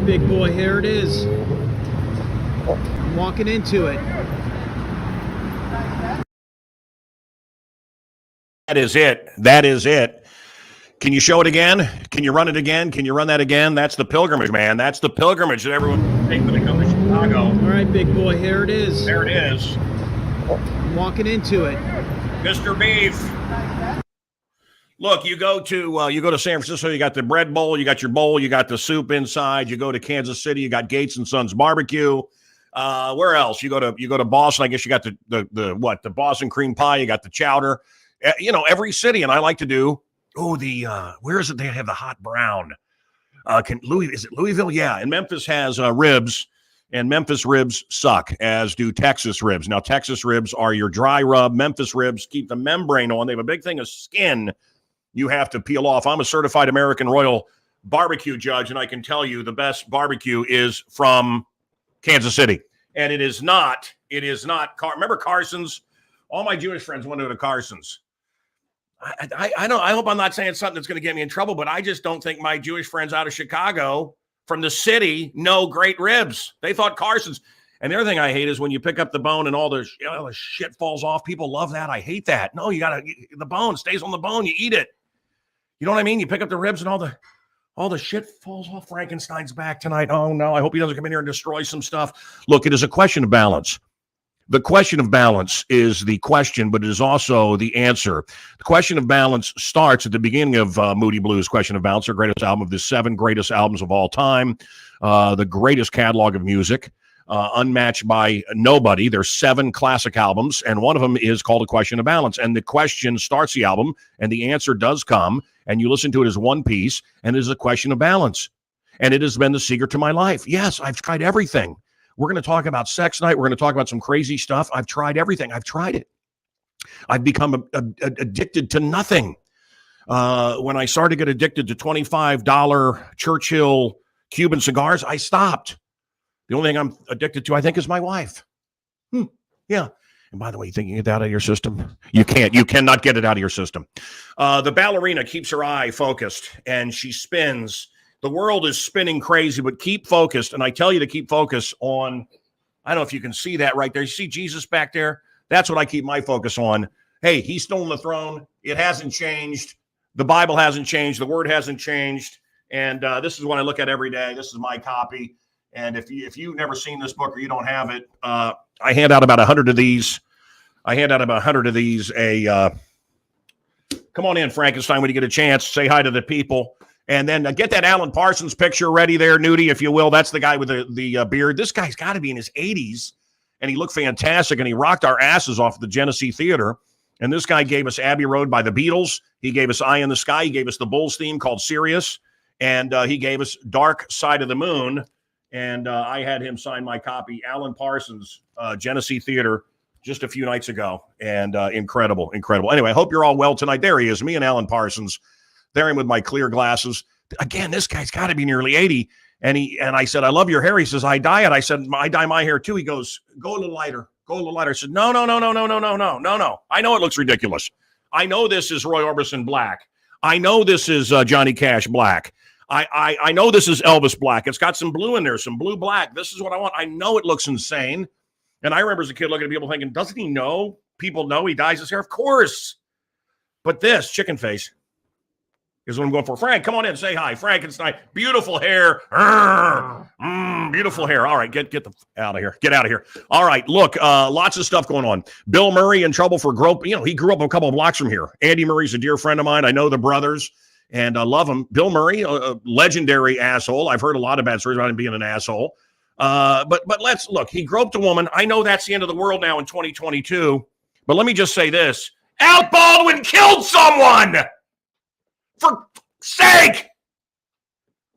big boy, here it is. I'm walking into it. That is it. That is it. Can you show it again? Can you run it again? Can you run that again? That's the pilgrimage, man. That's the pilgrimage that everyone takes when they come to Chicago. All right, big boy, here it is. There it is. I'm walking into it. Mr. Beef. Look, you go to San Francisco, you got the bread bowl, you got your bowl, you got the soup inside. You go to Kansas City, you got Gates and Sons barbecue. Where else? You go to Boston, I guess you got the Boston cream pie, you got the chowder. Every city, and I like to do where is it? They have the hot brown. Is it Louisville? Yeah, and Memphis has ribs, and Memphis ribs suck, as do Texas ribs. Now, Texas ribs are your dry rub. Memphis ribs keep the membrane on. They have a big thing of skin you have to peel off. I'm a certified American Royal barbecue judge, and I can tell you the best barbecue is from Kansas City. And it is not. Remember Carson's? All my Jewish friends went to Carson's. I hope I'm not saying something that's going to get me in trouble, but I just don't think my Jewish friends out of Chicago from the city know great ribs. They thought Carson's. And the other thing I hate is when you pick up the bone and all the shit falls off. People love that. I hate that. No, the bone stays on the bone. You eat it. You know what I mean? You pick up the ribs and all the shit falls off Frankenstein's back tonight. Oh, no, I hope he doesn't come in here and destroy some stuff. Look, it is a question of balance. The question of balance is the question, but it is also the answer. The question of balance starts at the beginning of Moody Blues' Question of Balance, their greatest album of the 7 greatest albums of all time, the greatest catalog of music, unmatched by nobody. There's 7 classic albums, and one of them is called A Question of Balance. And the question starts the album, and the answer does come, and you listen to it as one piece, and it is a question of balance. And it has been the secret to my life. Yes, I've tried everything. We're going to talk about sex night. We're going to talk about some crazy stuff. I've tried everything. I've tried it. I've become addicted to nothing. When I started to get addicted to $25 Churchill Cuban cigars, I stopped. The only thing I'm addicted to, I think, is my wife. Yeah. And by the way, you think you can get that out of your system? You can't. You cannot get it out of your system. The ballerina keeps her eye focused, and she spins. The world is spinning crazy, but keep focused. And I tell you to keep focus on, I don't know if you can see that right there. You see Jesus back there? That's what I keep my focus on. Hey, he's still on the throne. It hasn't changed. The Bible hasn't changed. The word hasn't changed. And this is what I look at every day. This is my copy. And if you've never seen this book or you don't have it, I hand out about 100 of these. Come on in, Frankenstein, when you get a chance. Say hi to the people. And then get that Alan Parsons picture ready there, Nudie, if you will. That's the guy with the beard. This guy's got to be in his 80s, and he looked fantastic, and he rocked our asses off at the Genesee Theater. And this guy gave us Abbey Road by the Beatles. He gave us Eye in the Sky. He gave us the Bulls theme called Sirius. And he gave us Dark Side of the Moon. And I had him sign my copy, Alan Parsons, Genesee Theater, just a few nights ago. And incredible. Anyway, I hope you're all well tonight. There he is, me and Alan Parsons. There I am with my clear glasses. Again, this guy's got to be nearly 80. And I said, I love your hair. He says, I dye it. I said, I dye my hair too. He goes, go a little lighter. I said, no. I know it looks ridiculous. I know this is Roy Orbison black. I know this is Johnny Cash black. I know this is Elvis black. It's got some blue in there, some blue black. This is what I want. I know it looks insane. And I remember as a kid looking at people thinking, doesn't he know? People know he dyes his hair. Of course. But this chicken face is what I'm going for. Frank, come on in. Say hi. Frankenstein. Beautiful hair. Beautiful hair. All right, get out of here. Get out of here. All right, look, lots of stuff going on. Bill Murray in trouble for he grew up a couple of blocks from here. Andy Murray's a dear friend of mine. I know the brothers, and I love him. Bill Murray, a legendary asshole. I've heard a lot of bad stories about him being an asshole. But let's look. He groped a woman. I know that's the end of the world now in 2022. But let me just say this. Alec Baldwin killed someone! For sake!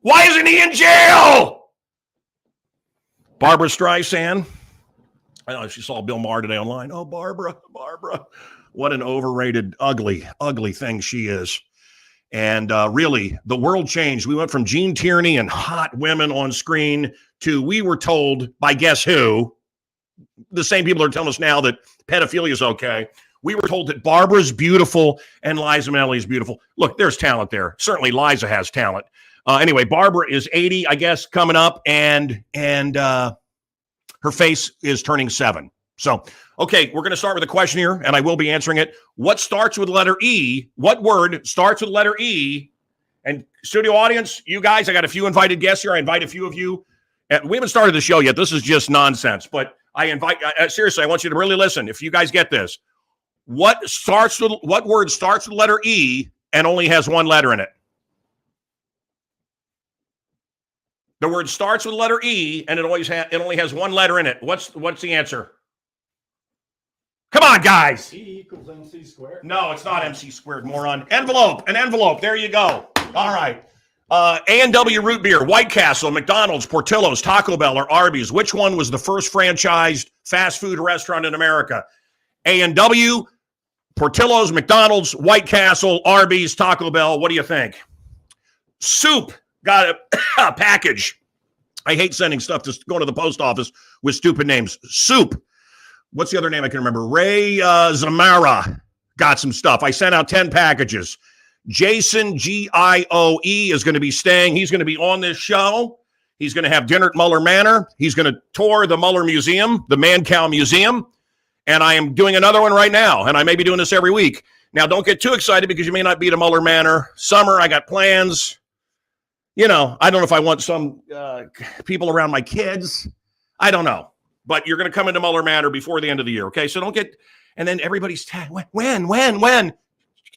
Why isn't he in jail? Barbara Streisand. I know she saw Bill Maher today online. Oh, Barbara. What an overrated, ugly thing she is. And really, the world changed. We went from Gene Tierney and hot women on screen to, we were told by guess who, the same people are telling us now that pedophilia is okay. We were told that Barbara's beautiful and Liza Minnelli is beautiful. Look, there's talent there. Certainly Liza has talent. Anyway, Barbara is 80, I guess, coming up, and her face is turning 7. So, okay, we're going to start with a question here, and I will be answering it. What starts with the letter E? What word starts with the letter E? And studio audience, you guys, I got a few invited guests here. I invite a few of you. We haven't started the show yet. This is just nonsense, but I invite, seriously, I want you to really listen. If you guys get this, what word starts with the letter E and only has one letter in it? The word starts with the letter E and it only has one letter in it. What's the answer? Come on, guys. E equals MC squared. No, it's not MC squared, moron. Envelope, an envelope. There you go. All right. A&W Root Beer, White Castle, McDonald's, Portillo's, Taco Bell, or Arby's. Which one was the first franchised fast food restaurant in America? A&W, Portillo's, McDonald's, White Castle, Arby's, Taco Bell. What do you think? Soup got a package. I hate sending stuff to go to the post office with stupid names. Soup. What's the other name I can remember? Ray Zamara got some stuff. I sent out 10 packages. Jason, Gioe, is going to be staying. He's going to be on this show. He's going to have dinner at Muller Manor. He's going to tour the Muller Museum, the Mancow Museum. And I am doing another one right now. And I may be doing this every week. Now, don't get too excited because you may not be at Muller Manor. Summer, I got plans. You know, I don't know if I want some people around my kids. I don't know. But you're going to come into Muller Manor before the end of the year, okay? So don't get, and then everybody's, when?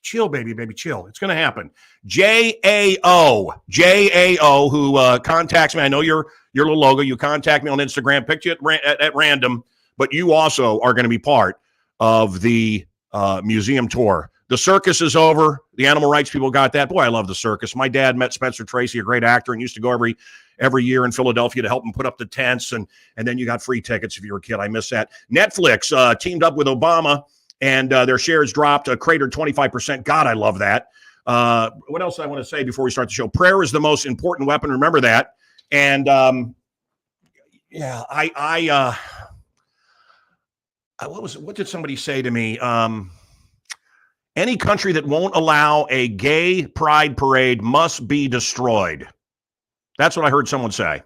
Chill, baby, chill. It's going to happen. J-A-O, who contacts me. I know your little logo. You contact me on Instagram, picked you at random, but you also are going to be part of the museum tour. The circus is over. The animal rights people got that. Boy, I love the circus. My dad met Spencer Tracy, a great actor, and used to go every year in Philadelphia to help him put up the tents, and then you got free tickets if you were a kid. I miss that. Netflix teamed up with Obama, and their shares dropped, cratered 25%. God, I love that. What else I want to say before we start the show? Prayer is the most important weapon. Remember that. And what did somebody say to me? Any country that won't allow a gay pride parade must be destroyed. That's what I heard someone say.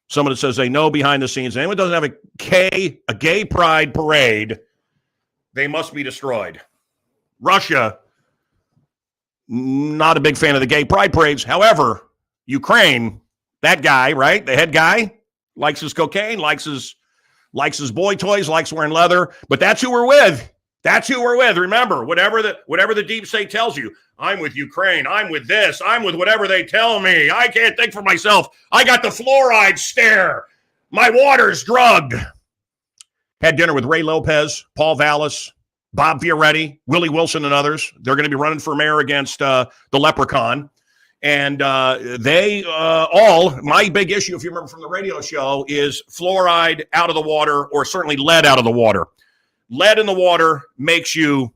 Someone that says they know behind the scenes, anyone doesn't have a gay pride parade, they must be destroyed. Russia, not a big fan of the gay pride parades. However, Ukraine, that guy, right? The head guy likes his cocaine, likes his boy toys, likes wearing leather. But that's who we're with. That's who we're with. Remember, whatever the deep state tells you, I'm with Ukraine. I'm with this. I'm with whatever they tell me. I can't think for myself. I got the fluoride stare. My water's drugged. Had dinner with Ray Lopez, Paul Vallis, Bob Fioretti, Willie Wilson, and others. They're going to be running for mayor against the Leprechaun. And they all, my big issue, if you remember from the radio show, is fluoride out of the water, or certainly lead out of the water. Lead in the water makes you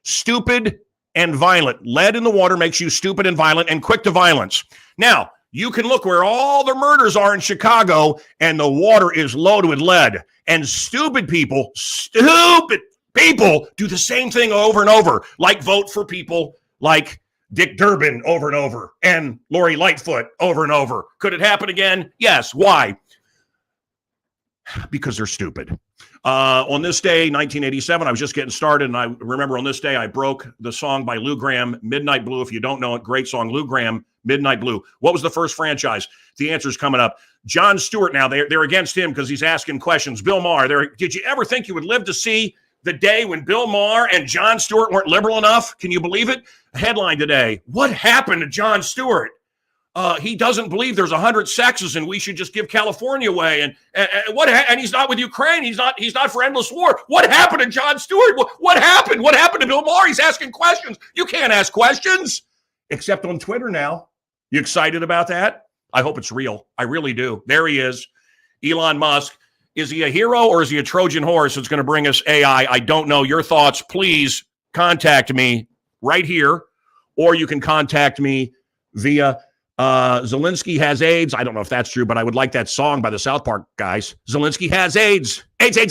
stupid and violent. Lead in the water makes you stupid and violent and quick to violence. Now, you can look where all the murders are in Chicago, and the water is loaded with lead. And stupid people do the same thing over and over, like vote for people like Dick Durbin over and over and Lori Lightfoot over and over. Could it happen again? Yes. Why? Because they're stupid. On this day, 1987, I was just getting started, and I remember on this day, I broke the song by Lou Gramm, Midnight Blue. If you don't know it, great song, Lou Gramm, Midnight Blue. What was the first franchise? The answer's coming up. Jon Stewart, now, they're against him because he's asking questions. Bill Maher, did you ever think you would live to see the day when Bill Maher and Jon Stewart weren't liberal enough? Can you believe it? A headline today, what happened to Jon Stewart? He doesn't believe there's 100 sexes and we should just give California away. And he's not with Ukraine. He's not for endless war. What happened to Jon Stewart? What happened? What happened to Bill Maher? He's asking questions. You can't ask questions except on Twitter now. You excited about that? I hope it's real. I really do. There he is. Elon Musk. Is he a hero or is he a Trojan horse that's going to bring us AI? I don't know. Your thoughts, please contact me right here, or you can contact me via Zelensky has AIDS. I don't know if that's true, but I would like that song by the South Park guys. Zelensky has AIDS. AIDS.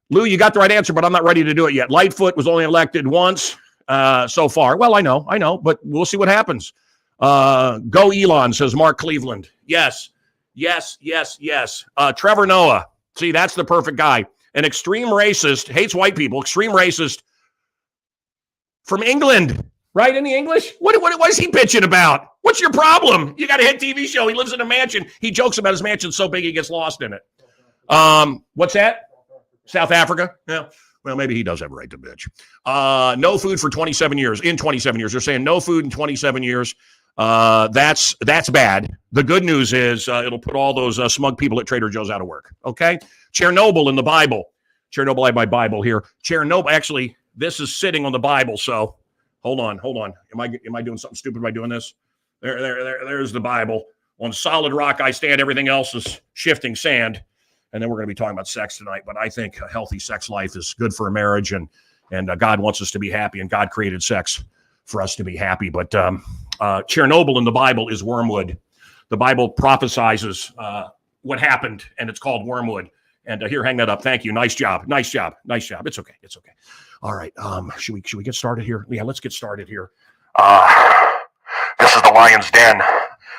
Lou, you got the right answer, but I'm not ready to do it yet. Lightfoot was only elected once. so far. Well, I know, but we'll see what happens. Go Elon, says Mark Cleveland. Yes. Trevor Noah. See, that's the perfect guy. An extreme racist, hates white people, extreme racist from England. Right? Any English? What is he bitching about? What's your problem? You got a hit TV show. He lives in a mansion. He jokes about his mansion so big he gets lost in it. What's that? South Africa? Yeah. Well, maybe he does have a right to bitch. No food for 27 years. In 27 years. They're saying no food in 27 years. That's bad. The good news is it'll put all those smug people at Trader Joe's out of work. Okay? Chernobyl in the Bible. Chernobyl, I have my Bible here. Chernobyl, actually, this is sitting on the Bible, so hold on. Am I doing something stupid by doing this? There's the Bible. On solid rock I stand. Everything else is shifting sand. And then we're going to be talking about sex tonight. But I think a healthy sex life is good for a marriage, and God wants us to be happy, and God created sex for us to be happy. But Chernobyl in the Bible is wormwood. The Bible prophesizes what happened, and it's called wormwood. And here, hang that up. Thank you. Nice job. It's okay. All right. Should we get started here? Yeah, let's get started here. This is the Lion's Den.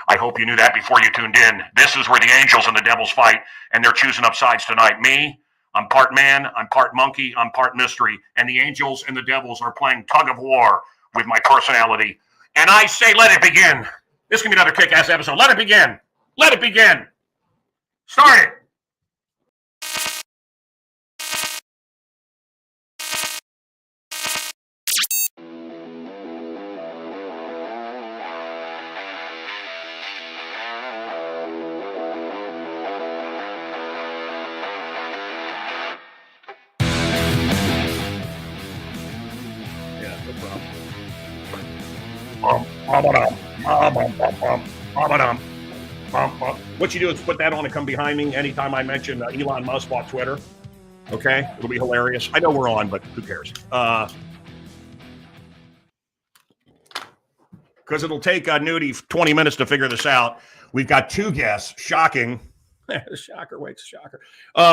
I hope you knew that before you tuned in. This is where the angels and the devils fight, and they're choosing up sides tonight. Me, I'm part man, I'm part monkey, I'm part mystery, and the angels and the devils are playing tug of war with my personality. And I say, let it begin. This can be another kick-ass episode. Let it begin. Start it. What you do is put that on and come behind me anytime I mention Elon Musk bought Twitter. Okay? It'll be hilarious. I know we're on, but who cares? Because it'll take Nudie 20 minutes to figure this out. We've got two guests. Shocking. Shocker wakes shocker.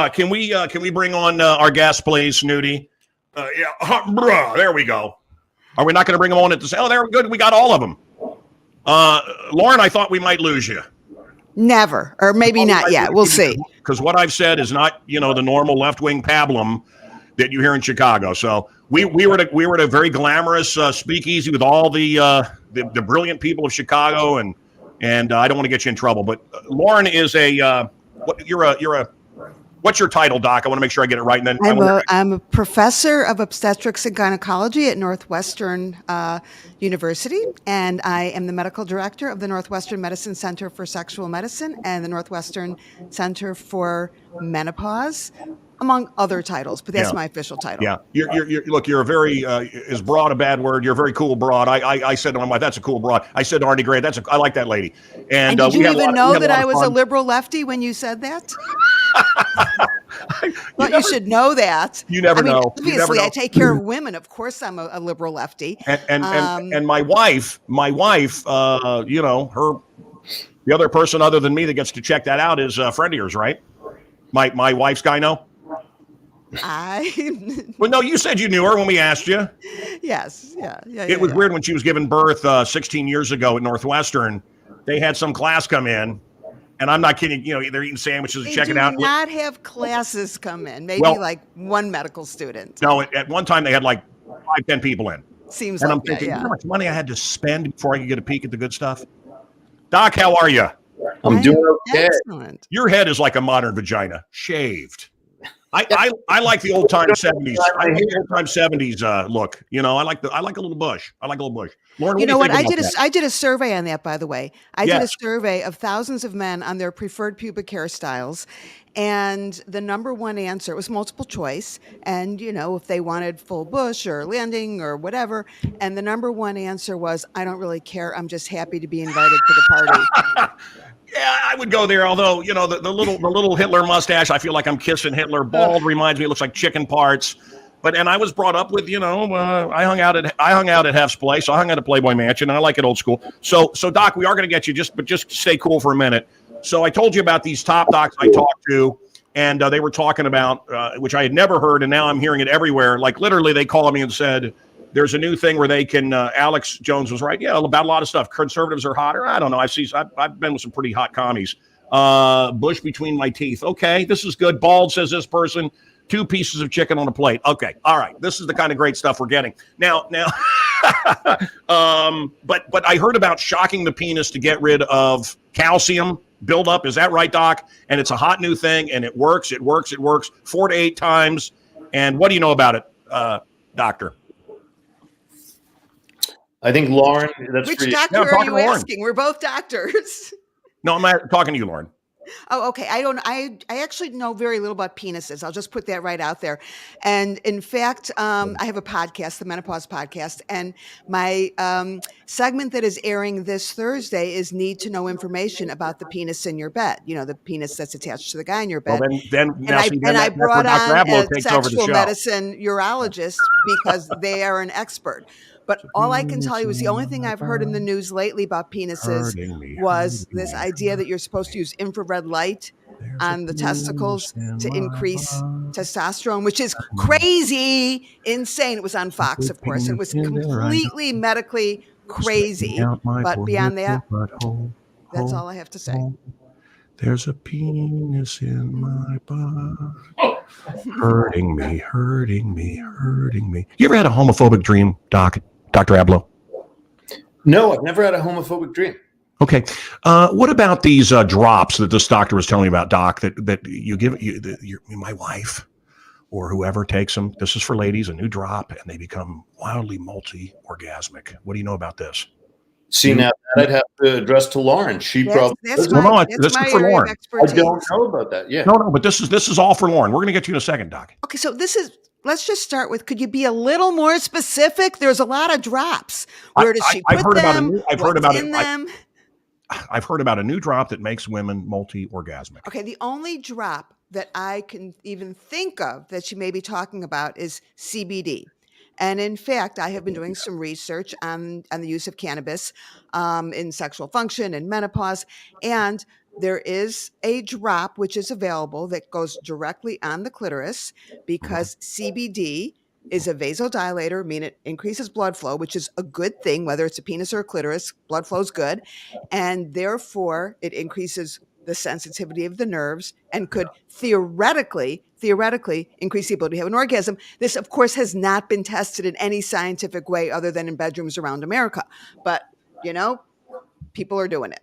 Can we bring on our guest, please, Nudie? There we go. Are we not going to bring them on at the same? Oh, there we go. We got all of them. Lauren, I thought we might lose you. Never, or maybe not yet. We'll see. Because what I've said is not, the normal left-wing pablum that you hear in Chicago. So we were at a very glamorous speakeasy with all the brilliant people of Chicago, and I don't want to get you in trouble. But Lauren is what's your title, Doc? I want to make sure I get it right. And then I'm a professor of obstetrics and gynecology at Northwestern University, and I am the medical director of the Northwestern Medicine Center for Sexual Medicine and the Northwestern Center for Menopause, among other titles. But that's my official title. Yeah, you're a very is broad a bad word? You're a very cool broad. I said to my wife, that's a cool broad. I said to Arnie Gray, I like that lady. And did you even know that I was a liberal lefty when you said that? Well, you should know that. You never know. Obviously, I take care of women. Of course, I'm a liberal lefty. And my wife, the other person other than me that gets to check that out is a friend of yours, right? My wife's gyno. Well, no, you said you knew her when we asked you. Yes. Yeah. It was weird when she was giving birth 16 years ago at Northwestern. They had some class come in. And I'm not kidding, they're eating sandwiches and checking out. They do not have classes come in, maybe like one medical student. No, at one time they had like 5-10 people in. Seems and like I'm thinking, that, how much money I had to spend before I could get a peek at the good stuff. Doc, how are you? I'm doing okay. Excellent. Your head is like a modern vagina, shaved. I like the old time 70s. I like the old time 70s look. I like a little bush. Lauren, you know what? I did a survey on that, by the way. I did a survey of thousands of men on their preferred pubic hairstyles. And the number one answer, it was multiple choice. And, if they wanted full bush or landing or whatever. And the number one answer was, I don't really care. I'm just happy to be invited to the party. Yeah, I would go there. Although, the little Hitler mustache, I feel like I'm kissing Hitler. Bald reminds me, it looks like chicken parts. And I was brought up with, I hung out at Hef's place. I hung out at Playboy Mansion, and I like it old school. So Doc, we are going to get you, just stay cool for a minute. So I told you about these top docs I talked to, and they were talking about, which I had never heard, and now I'm hearing it everywhere. Like literally, they called me and said, There's a new thing where they can. Alex Jones was right. Yeah, about a lot of stuff. Conservatives are hotter. I don't know. I've been with some pretty hot commies. Bush between my teeth. Okay, this is good. Bald, says this person. 2 pieces of chicken on a plate. Okay, all right. This is the kind of great stuff we're getting now. But I heard about shocking the penis to get rid of calcium buildup. Is that right, Doc? And it's a hot new thing, and it works. It works. 4 to 8 times. And what do you know about it, Doctor? I think Lauren. That's Which for you. doctor are you asking? We're both doctors. No, I'm not talking to you, Lauren. Oh, okay. I actually know very little about penises. I'll just put that right out there. And in fact, I have a podcast, the Menopause podcast, and my segment that is airing this Thursday is need to know information about the penis in your bed. You know, the penis that's attached to the guy in your bed. Well, I brought on a sexual medicine urologist because they are an expert. But all I can tell you is the only thing I've heard in the news lately about penises was this idea that you're supposed to use infrared light on the testicles to increase testosterone, which is crazy, insane. It was on Fox, of course. It was completely medically crazy. But beyond that, that's all I have to say. There's a penis in my butt, hurting me. You ever had a homophobic dream, Doc? Dr. Abloh? No, I've never had a homophobic dream. Okay. What about these drops that this doctor was telling me about, Doc, that you give my wife or whoever takes them? This is for ladies, a new drop, and they become wildly multi-orgasmic. What do you know about this? See, now that I'd have to address to Lauren. She probably that's my area of expertise. I don't know about that. Yeah. No, but this is all for Lauren. We're going to get to you in a second, Doc. Okay, so let's just start with, could you be a little more specific? There's a lot of drops. Where does she put them? I've heard about a new drop that makes women multi-orgasmic. Okay, the only drop that I can even think of that she may be talking about is CBD. And in fact, I have been doing some research on the use of cannabis in sexual function and menopause. And there is a drop which is available that goes directly on the clitoris because CBD is a vasodilator, meaning it increases blood flow, which is a good thing, whether it's a penis or a clitoris, blood flow is good. And therefore, it increases the sensitivity of the nerves and could theoretically increase the ability to have an orgasm. This, of course, has not been tested in any scientific way other than in bedrooms around America. But, people are doing it.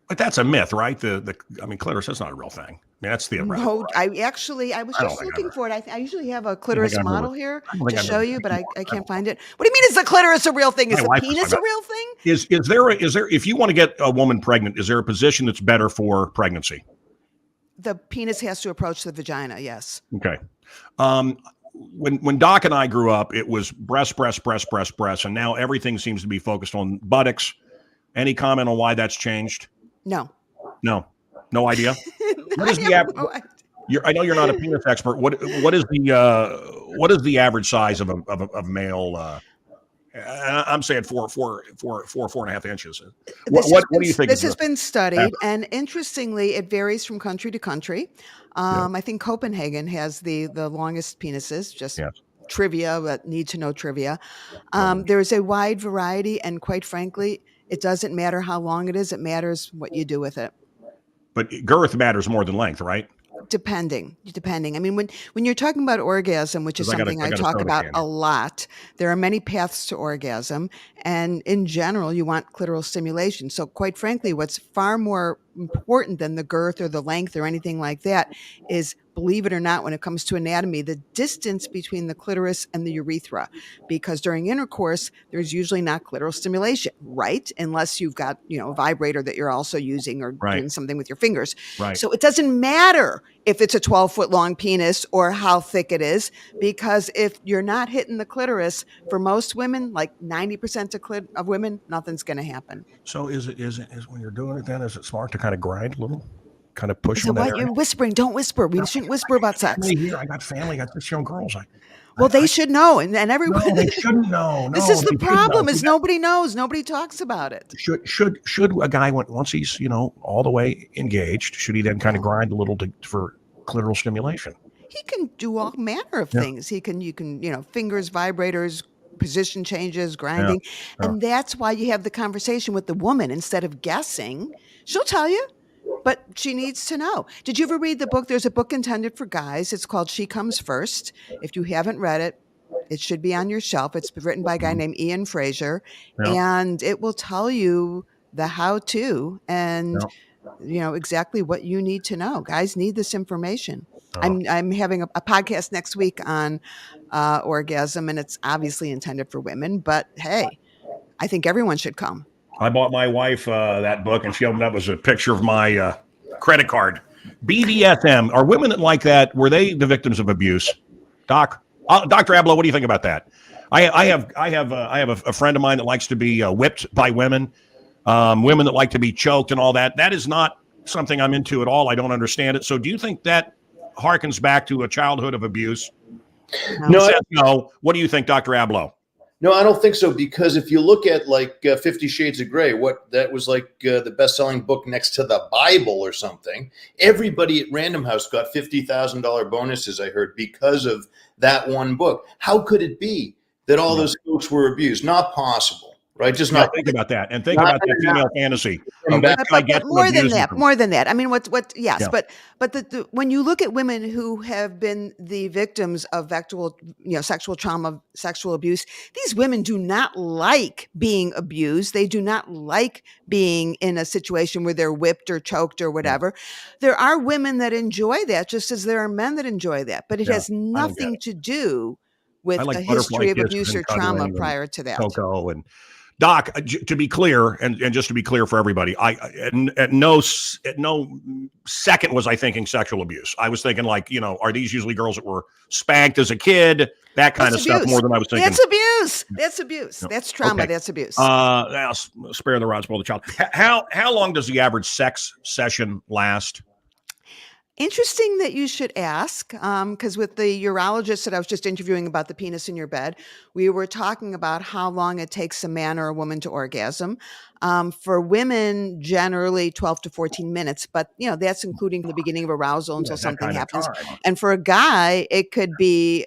But that's a myth, right? Clitoris, that's not a real thing. I mean, that's theoretical. No, I was just looking for it. I usually have a clitoris model here to show you, but I can't find it. What do you mean, is the clitoris a real thing? Is the penis a real thing? Is there, if you want to get a woman pregnant, is there a position that's better for pregnancy? The penis has to approach the vagina, yes. Okay. When Doc and I grew up, it was breast, and now everything seems to be focused on buttocks. Any comment on why that's changed? No idea. What is the average? I know you're not a penis expert. What is the average size of a male? I'm saying 4.5 inches. What do you think? This has been studied, and interestingly, it varies from country to country. I think Copenhagen has the longest penises. Just trivia, but need to know trivia. There is a wide variety, and quite frankly, it doesn't matter how long it is. It matters what you do with it. But girth matters more than length, right? Depending. I mean, when you're talking about orgasm, which is something I talk about a lot, there are many paths to orgasm. And in general, you want clitoral stimulation. So quite frankly, what's far more important than the girth or the length or anything like that is, believe it or not, when it comes to anatomy, the distance between the clitoris and the urethra. Because during intercourse, there's usually not clitoral stimulation, right? Unless you've got, a vibrator that you're also using or doing something with your fingers. Right. So it doesn't matter if it's a 12-foot long penis or how thick it is, because if you're not hitting the clitoris, for most women, like 90% of women, nothing's going to happen. So is when you're doing it then, is it smart to kind of grind a little? Kind of push on that area? You're whispering. Don't whisper. We shouldn't whisper about sex. Here, I got family. I got 6 young girls. They should know, and everyone. No, they shouldn't know. This is the problem: is nobody knows. Nobody talks about it. Should a guy, once he's all the way engaged, should he then kind of grind a little for clitoral stimulation? He can do all manner of things. You can fingers, vibrators, position changes, Yeah. grinding. Yeah. And that's why you have the conversation with the woman instead of guessing. She'll tell you, but she needs to know. Did you ever read the book? There's a book intended for guys. It's called She Comes First. If you haven't read it, it should be on your shelf. It's written by a guy named Ian Fraser, Yeah. and it will tell you the how-to and exactly what you need to know. Guys need this information. Oh. I'm having a podcast next week on orgasm, and it's obviously intended for women. But hey, I think everyone should come. I bought my wife that book, and she opened up as a picture of my credit card. BDSM. Are women that like that? Were they the victims of abuse? Doc, Dr. Abloh, what do you think about that? I have a friend of mine that likes to be whipped by women. Women that like to be choked and all that. That is not something I'm into at all. I don't understand it. So do you think that harkens back to a childhood of abuse? No. What do you think, Dr. Abloh? No, I don't think so, because if you look at like 50 Shades of Grey, what that was like the best-selling book next to the Bible or something. Everybody at Random House got $50,000 bonuses, I heard, because of that one book. How could it be that all those folks were abused? Not possible. Right, just not think about that, and think about that female fantasy. But more than that. I mean, yes, yeah. but when you look at women who have been the victims of sexual trauma, sexual abuse, these women do not like being abused. They do not like being in a situation where they're whipped or choked or whatever. There are women that enjoy that, just as there are men that enjoy that, but it has nothing to do with a history of abuse or trauma prior to that. Coco and Doc, to be clear, and just to be clear for everybody, at no second was I thinking sexual abuse. I was thinking are these usually girls that were spanked as a kid, that kind of stuff, more than I was thinking. That's abuse. That's abuse. That's trauma. Okay. That's abuse. Spare the rod, spoil the child. How long does the average sex session last? Interesting that you should ask, because with the urologist that I was just interviewing about the penis in your bed, we were talking about how long it takes a man or a woman to orgasm. For women, generally 12 to 14 minutes, but that's including the beginning of arousal until something happens. And for a guy, it could be,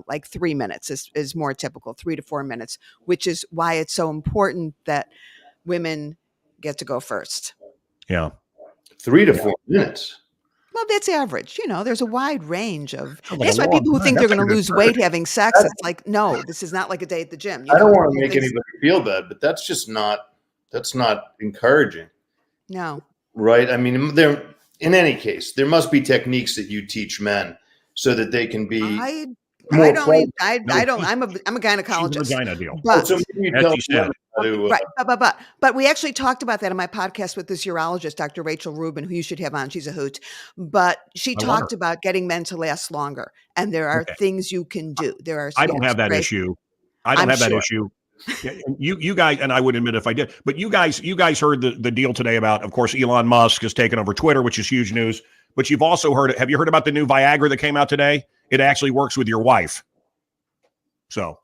like 3 minutes is more typical, 3 to 4 minutes, which is why it's so important that women get to go first. Yeah. 3 to 4 minutes. Well, that's average. There's a wide range of. That's why people who think they're going to lose weight having sex, it's like, no, this is not like a day at the gym. I don't want to make anybody feel bad, but that's just not. That's not encouraging. No. Right. I mean, in any case, there must be techniques that you teach men so that they can be. I'm a gynecologist. Vagina deal. But, so maybe you tell but we actually talked about that in my podcast with this urologist, Dr. Rachel Rubin, who you should have on. She's a hoot. But she talked about getting men to last longer, and there are things you can do. I don't have that issue. I don't have that issue. You guys, and I would admit if I did, but you guys heard the deal today about, of course, Elon Musk has taken over Twitter, which is huge news. But you've also heard, have you heard about the new Viagra that came out today? It actually works with your wife. So,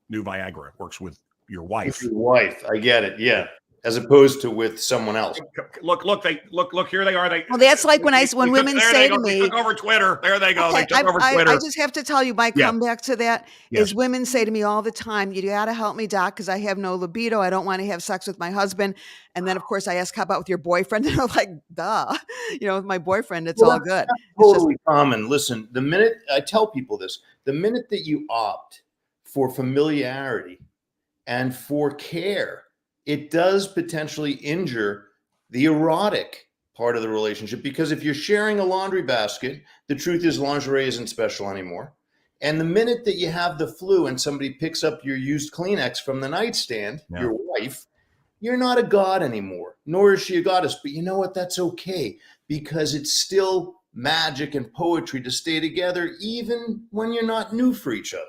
new Viagra works with your wife. With your wife, I get it. Yeah, as opposed to with someone else. Look! Here they are. Well, that's like when women say to me, "They took over Twitter." There they go. Okay, they took over Twitter. I just have to tell you, my comeback to that is women say to me all the time, "You got to help me, doc, because I have no libido. I don't want to have sex with my husband." And then, of course, I ask, "How about with your boyfriend?" And I'm like, "Duh, with my boyfriend, it's all good." It's totally common. Listen, the minute I tell people this, the minute that you opt for familiarity and for care, it does potentially injure the erotic part of the relationship, because if you're sharing a laundry basket, the truth is lingerie isn't special anymore. And the minute that you have the flu and somebody picks up your used Kleenex from the nightstand, your wife, you're not a god anymore, nor is she a goddess. But you know what? That's okay, because it's still magic and poetry to stay together even when you're not new for each other.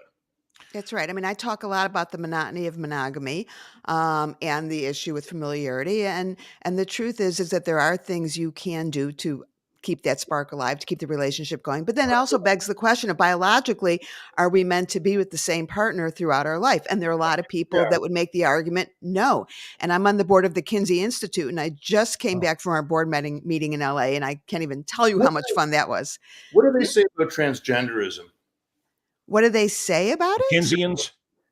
That's right. I mean, I talk a lot about the monotony of monogamy and the issue with familiarity. And the truth is that there are things you can do to keep that spark alive, to keep the relationship going. But then it also begs the question of, biologically, are we meant to be with the same partner throughout our life? And there are a lot of people that would make the argument, no. And I'm on the board of the Kinsey Institute, and I just came back from our board meeting in LA, and I can't even tell you how much fun that was. What do they say about transgenderism? What do they say about it? Kinseyans?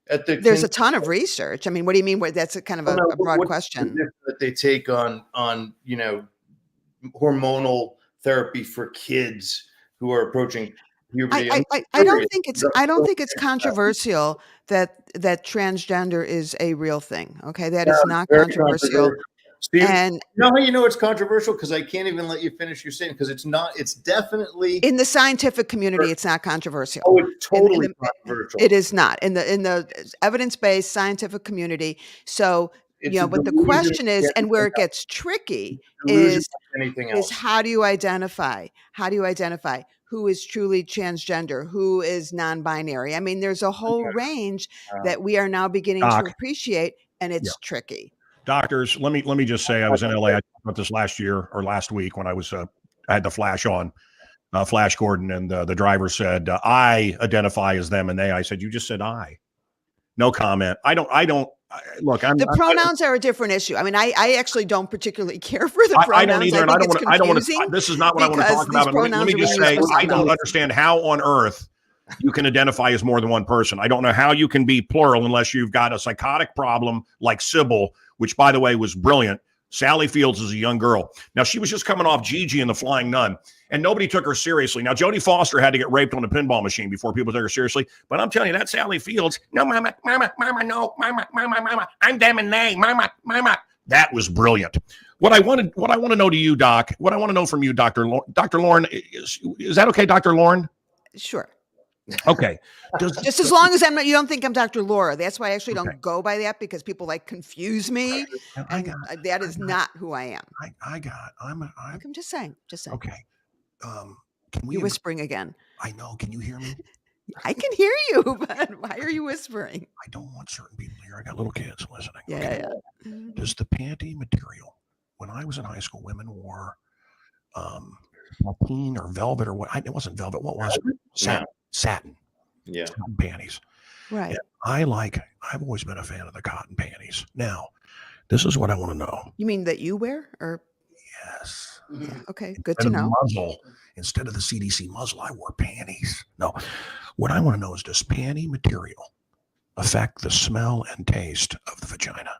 There's a ton of research. I mean, what do you mean? That's a kind of a broad what's question. the that they take on hormonal therapy for kids who are approaching puberty. I don't think it's controversial that transgender is a real thing. Okay, that is not Very controversial. Steve, And you know how you know it's controversial? Because I can't even let you finish your statement because it's not. It's definitely in the scientific community, it's not controversial. Oh, it's totally controversial. It is not in the evidence-based scientific community. So It's a but the delusion question is, against and where it anything gets tricky delusion is like anything else. how do you identify? How do you identify who is truly transgender, who is non-binary? I mean, there's a whole range that we are now beginning to appreciate, and it's tricky. Doctors, let me just say, I was in LA. I talked about this last year or last week when I was I had the Flash on, Flash Gordon, and the driver said, "I identify as them and they." I said, "You just said I." No comment. I don't. Look, the pronouns are a different issue. I mean, I actually don't particularly care for the pronouns. I don't either, and I don't want to. This is not what I want to talk about. But let me just say, I don't understand how on earth you can identify as more than one person. I don't know how you can be plural unless you've got a psychotic problem like Sybil, which, by the way, was brilliant. Sally Fields is a young girl. Now, she was just coming off Gigi and the Flying Nun, and nobody took her seriously. Now, Jodie Foster had to get raped on a pinball machine before people took her seriously. But I'm telling you, that Sally Fields, no, mama, no, mama, I'm them and they, mama. That was brilliant. What I want to know to you, Doc, what I want to know from you, Dr. Lauren, is that okay, Dr. Lauren? Sure. Okay. Just as long as you don't think I'm Dr. Laura. That's why I actually don't go by that, because people confuse me. And that is not who I am. I'm just saying. Okay. You're whispering again. I know. Can you hear me? I can hear you, but why are you whispering? I don't want certain people here. I got little kids listening. Yeah. Does the panty material, when I was in high school, women wore sateen or velvet or what? It wasn't velvet. What was it? Satin. Yeah. Cotton panties. Right. And I've always been a fan of the cotton panties. Now, this is what I want to know. You mean that you wear, or? Yes. Yeah. Okay. Good to know. Instead of the CDC muzzle, I wore panties. No. What I want to know is, does panty material affect the smell and taste of the vagina?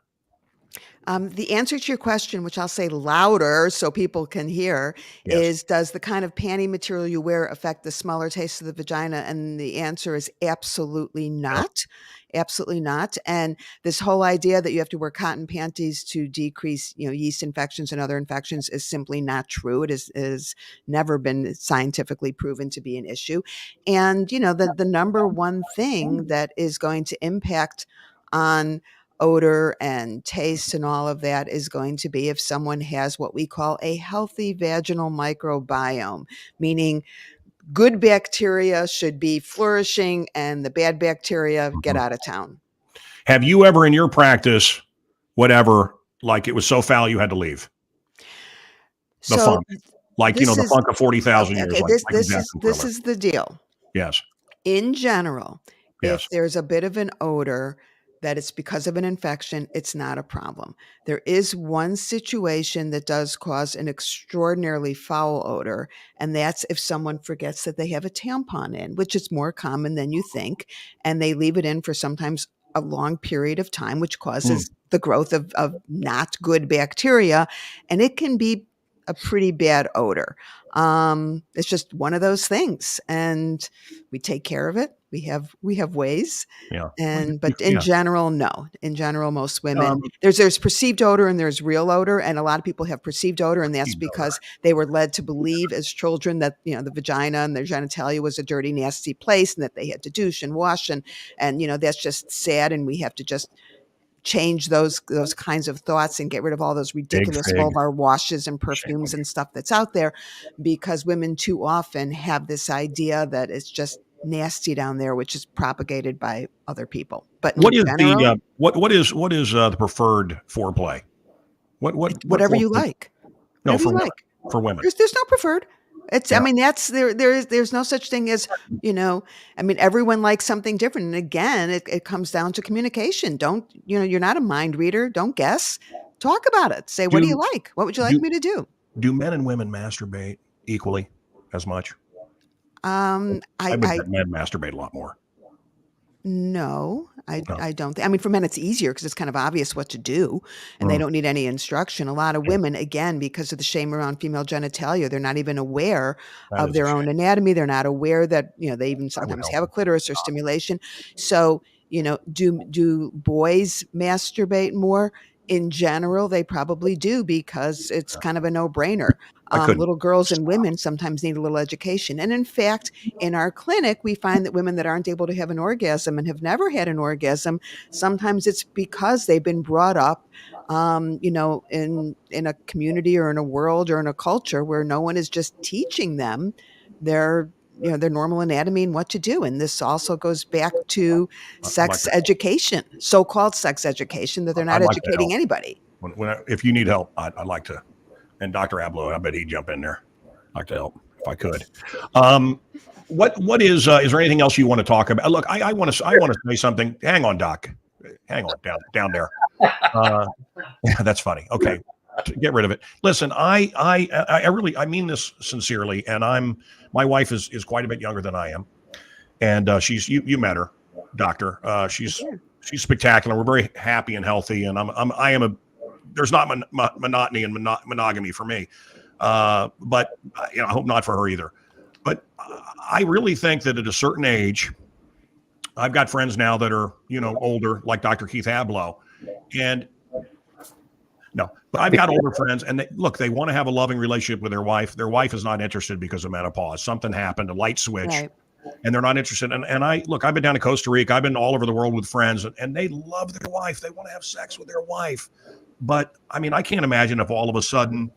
The answer to your question, which I'll say louder so people can hear, is, does the kind of panty material you wear affect the smell or taste of the vagina? And the answer is absolutely not. Absolutely not. And this whole idea that you have to wear cotton panties to decrease, yeast infections and other infections is simply not true. It is never been scientifically proven to be an issue. And, the number one thing that is going to impact on odor and taste and all of that is going to be if someone has what we call a healthy vaginal microbiome, meaning good bacteria should be flourishing and the bad bacteria get out of town. Have you ever in your practice, like it was so foul you had to leave? The funk. The funk of 40,000 years. This is the deal. Yes. In general, if there's a bit of an odor, that it's because of an infection, it's not a problem. There is one situation that does cause an extraordinarily foul odor, and that's if someone forgets that they have a tampon in, which is more common than you think, and they leave it in for sometimes a long period of time, which causes the growth of not good bacteria, and it can be a pretty bad odor. It's just one of those things, and we take care of it. We have ways. Yeah. But in general, no. In general, most women, there's perceived odor and there's real odor. And a lot of people have perceived odor, and that's because they were led to believe as children that, the vagina and their genitalia was a dirty, nasty place, and that they had to douche and wash. And that's just sad. And we have to just change those kinds of thoughts and get rid of all those ridiculous vulvar washes and perfumes and stuff that's out there, because women too often have this idea that it's just nasty down there, which is propagated by other people. But what is the preferred foreplay? Whatever you like. No, for women. There's no preferred. It's I mean, that's there's no such thing as, everyone likes something different. And again, it comes down to communication. Don't, you're not a mind reader. Don't guess. Talk about it. Say, what do you like? What would you like me to do? Do men and women masturbate equally as much? I bet men masturbate a lot more. No, No. I don't. I mean, for men, it's easier because it's kind of obvious what to do, and they don't need any instruction. A lot of women, again, because of the shame around female genitalia, they're not even aware That of is a their shame. own anatomy. They're not aware that they even I would sometimes help have a them. clitoris or stimulation. So, do boys masturbate more? In general, they probably do because it's kind of a no-brainer. I couldn't. Little girls and women sometimes need a little education, and in fact, in our clinic, we find that women that aren't able to have an orgasm and have never had an orgasm, sometimes it's because they've been brought up, in a community or in a world or in a culture where no one is just teaching them their their normal anatomy and what to do. And this also goes back to I'd like sex to. education, so-called sex education, that they're not I'd like to educating help. anybody. If you need help, I'd like to. And Dr. Abloh, I bet he'd jump in there. I'd like to help if I could. What is there anything else you want to talk about? Look, I want to say something. Hang on, Doc. Hang on down there. Yeah, that's funny. Okay, get rid of it. Listen, I really mean this sincerely, and my wife is quite a bit younger than I am, and she's you met her, Doctor. She's spectacular. We're very happy and healthy, and there's not monotony and monogamy for me, but I hope not for her either. But I really think that at a certain age, I've got friends now that are older, like Dr. Keith Abloh, and no, but I've got older friends, and they want to have a loving relationship with their wife. Their wife is not interested because of menopause. Something happened, a light switch. Right. And they're not interested. And I've been down to Costa Rica. I've been all over the world with friends, and they love their wife. They want to have sex with their wife. But I mean, I can't imagine if all of a sudden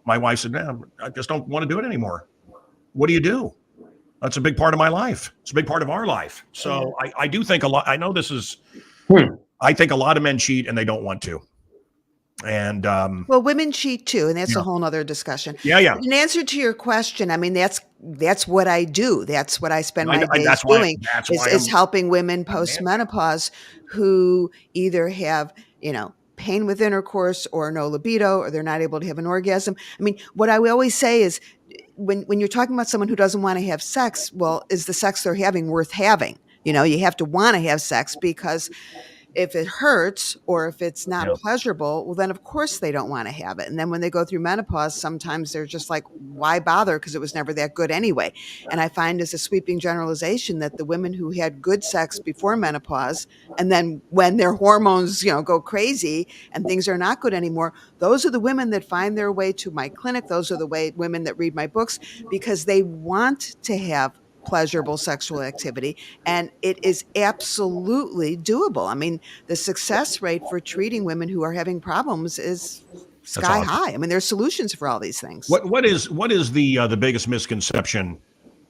my wife said, I just don't want to do it anymore. What do you do? That's a big part of my life. It's a big part of our life. So I do think a lot. I know this is, I think a lot of men cheat and they don't want to. And well, women cheat too, and that's a whole nother discussion. Yeah. In answer to your question, I mean that's what I do. That's what I spend my days that's doing. why Is helping women post-menopause who either have pain with intercourse or no libido, or they're not able to have an orgasm. I mean, what I always say is, when you're talking about someone who doesn't want to have sex, well, is the sex they're having worth having? You have to want to have sex, because if it hurts or if it's not pleasurable, well, then of course they don't want to have it. And then when they go through menopause, sometimes they're just like, why bother? Because it was never that good anyway. And I find as a sweeping generalization that the women who had good sex before menopause, and then when their hormones, go crazy and things are not good anymore, those are the women that find their way to my clinic. Those are the women that read my books, because they want to have pleasurable sexual activity, and it is absolutely doable. I mean, the success rate for treating women who are having problems is sky high. I mean, there's solutions for all these things. What is the biggest misconception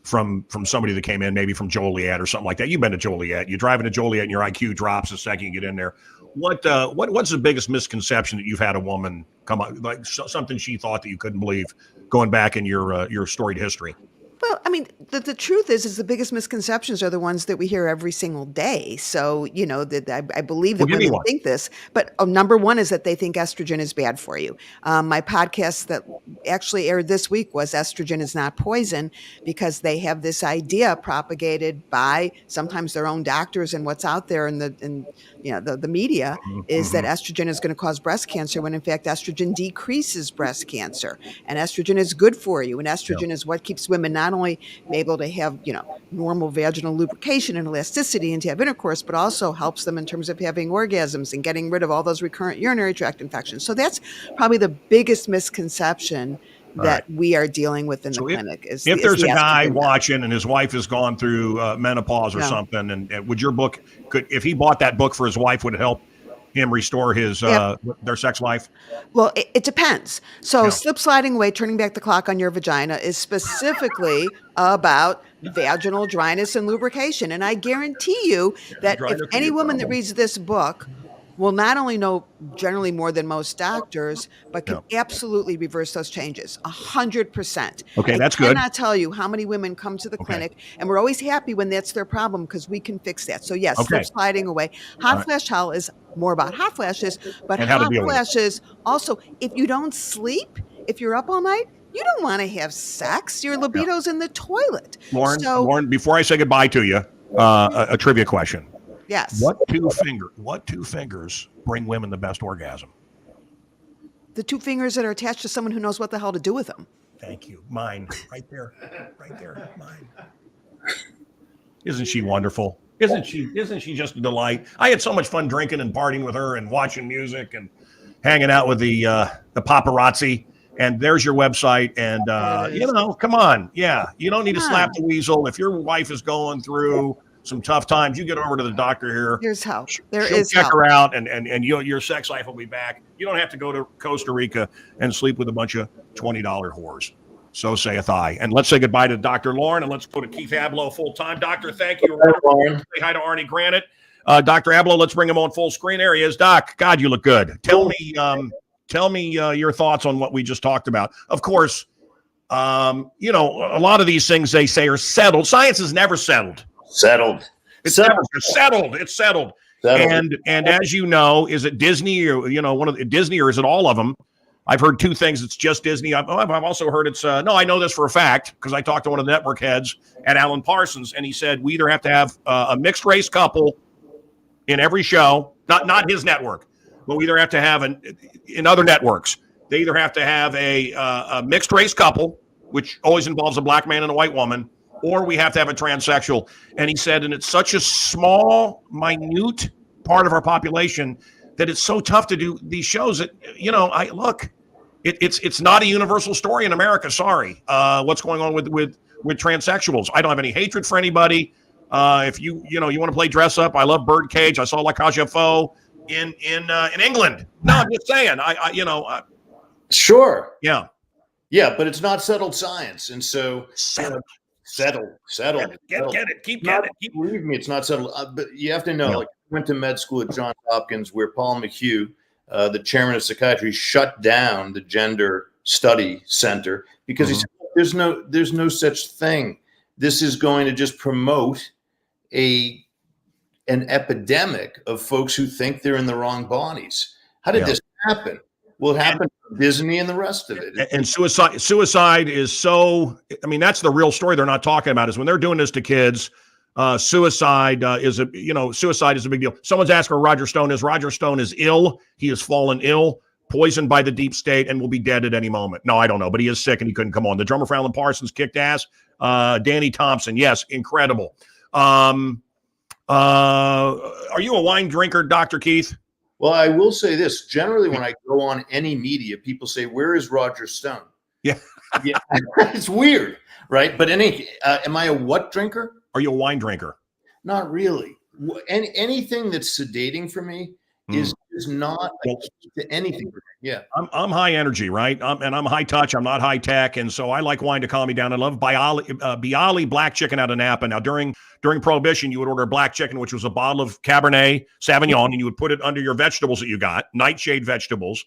from somebody that came in, maybe from Joliet or something like that? You've been to Joliet. You're driving to Joliet, and your IQ drops the second you get in there. What's the biggest misconception that you've had a woman come up, like something she thought that you couldn't believe, going back in your storied history? Well, I mean, the truth is the biggest misconceptions are the ones that we hear every single day. So, that I believe that women think this. But number one is that they think estrogen is bad for you. My podcast that actually aired this week was "Estrogen is Not Poison," because they have this idea propagated by sometimes their own doctors and what's out there in the media is that estrogen is going to cause breast cancer, when in fact estrogen decreases breast cancer, and estrogen is good for you, and estrogen is what keeps women not only able to have normal vaginal lubrication and elasticity and to have intercourse, but also helps them in terms of having orgasms and getting rid of all those recurrent urinary tract infections. So that's probably the biggest misconception that we are dealing with in the clinic. If there's a guy watching and his wife has gone through menopause or something, and would your book, if he bought that book for his wife, would it help him restore his their sex life? Well, it depends. So slip sliding away, turning back the clock on your vagina is specifically about vaginal dryness and lubrication. And I guarantee you that if any woman that reads this book will not only know generally more than most doctors, but can absolutely reverse those changes 100%. Okay, that's good. I cannot tell you how many women come to the clinic, and we're always happy when that's their problem, because we can fix that. So yes, slip sliding away. Hot flash hell is more about hot flashes, but hot flashes also, if you don't sleep, if you're up all night, you don't want to have sex. Your libido's in the toilet. Lauren, before I say goodbye to you, a trivia question. Yes. What two fingers bring women the best orgasm? The two fingers that are attached to someone who knows what the hell to do with them. Thank you. Mine. Right there. Mine. Isn't she wonderful? Isn't she just a delight? I had so much fun drinking and partying with her and watching music and hanging out with the paparazzi. And there's your website. And, come on. Yeah. You don't need to slap the weasel. If your wife is going through some tough times, you get over to the doctor here. There's help. She'll check her out, and your sex life will be back. You don't have to go to Costa Rica and sleep with a bunch of $20 whores. So saith I. And let's say goodbye to Dr. Lauren, and let's go to Keith Abloh full time. Doctor, thank you. Say hi to Arnie Granite. Dr. Abloh, let's bring him on full screen. There he is. Doc, God, you look good. Tell me your thoughts on what we just talked about. Of course, a lot of these things they say are settled. Science is never settled. It's settled. And as you know, is it Disney or one of the Disney, or is it all of them? I've heard two things. It's just Disney. I've also heard it's no. I know this for a fact because I talked to one of the network heads at Alan Parsons, and he said we either have to have a mixed race couple in every show, not his network, but we either have to have in other networks. They either have to have a mixed race couple, which always involves a black man and a white woman, or we have to have a transsexual. And he said, and it's such a small, minute part of our population that it's so tough to do these shows that, it's not a universal story in America. Sorry. What's going on with transsexuals? I don't have any hatred for anybody. If you want to play dress up, I love Birdcage. I saw La Cage aux Folles in England. No, I'm just saying, sure. Yeah. Yeah, but it's not settled science. And so settled. Get it. Keep getting it. Believe me, it's not settled. But you have to know, like, I went to med school at Johns Hopkins, where Paul McHugh, the chairman of psychiatry, shut down the Gender Study Center because he said, there's no such thing. This is going to just promote an epidemic of folks who think they're in the wrong bodies. How did this happen? Well, it happened to Disney and the rest of it. And suicide is so, that's the real story they're not talking about, is when they're doing this to kids, suicide is a big deal. Someone's asking where Roger Stone is. Roger Stone is ill. He has fallen ill, poisoned by the deep state, and will be dead at any moment. No, I don't know, but he is sick and he couldn't come on. The drummer for Alan Parsons kicked ass. Danny Thompson, yes, incredible. Are you a wine drinker, Dr. Keith? Well, I will say this. Generally, when I go on any media, people say, "Where is Roger Stone?" Yeah. Yeah. It's weird, right? But am I a what drinker? Are you a wine drinker? Not really. Anything that's sedating for me is not to anything. Yeah. I'm high energy, right? I'm high touch. I'm not high tech. And so I like wine to calm me down. I love Bialy black chicken out of Napa. Now, during Prohibition, you would order black chicken, which was a bottle of Cabernet Sauvignon, and you would put it under your vegetables that you got, nightshade vegetables.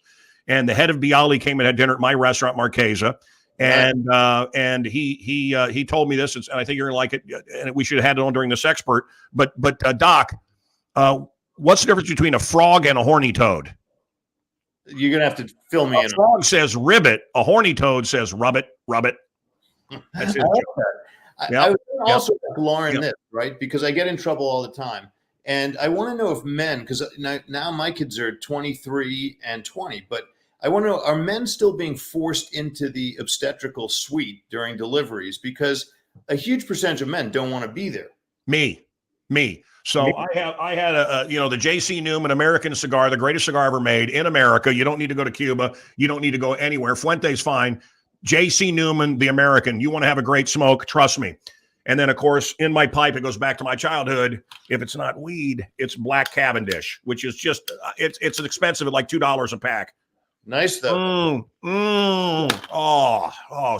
And the head of Bialy came and had dinner at my restaurant, Marchesa. And he told me this, and I think you're gonna like it. And we should have had it on during this expert. But Doc, what's the difference between a frog and a horny toad? You're gonna have to fill me in. A frog says ribbit. A horny toad says rub it. That's it. I would also ask Lauren this, right? Because I get in trouble all the time, and I want to know if men, because now my kids are 23 and 20, but I want to know, are men still being forced into the obstetrical suite during deliveries? Because a huge percentage of men don't want to be there. Me. So I had the J.C. Newman American cigar, the greatest cigar ever made in America. You don't need to go to Cuba. You don't need to go anywhere. Fuente's fine. J.C. Newman, the American. You want to have a great smoke, trust me. And then, of course, in my pipe, it goes back to my childhood. If it's not weed, it's black Cavendish, which is just it's expensive at like $2 a pack. Nice though. Oh,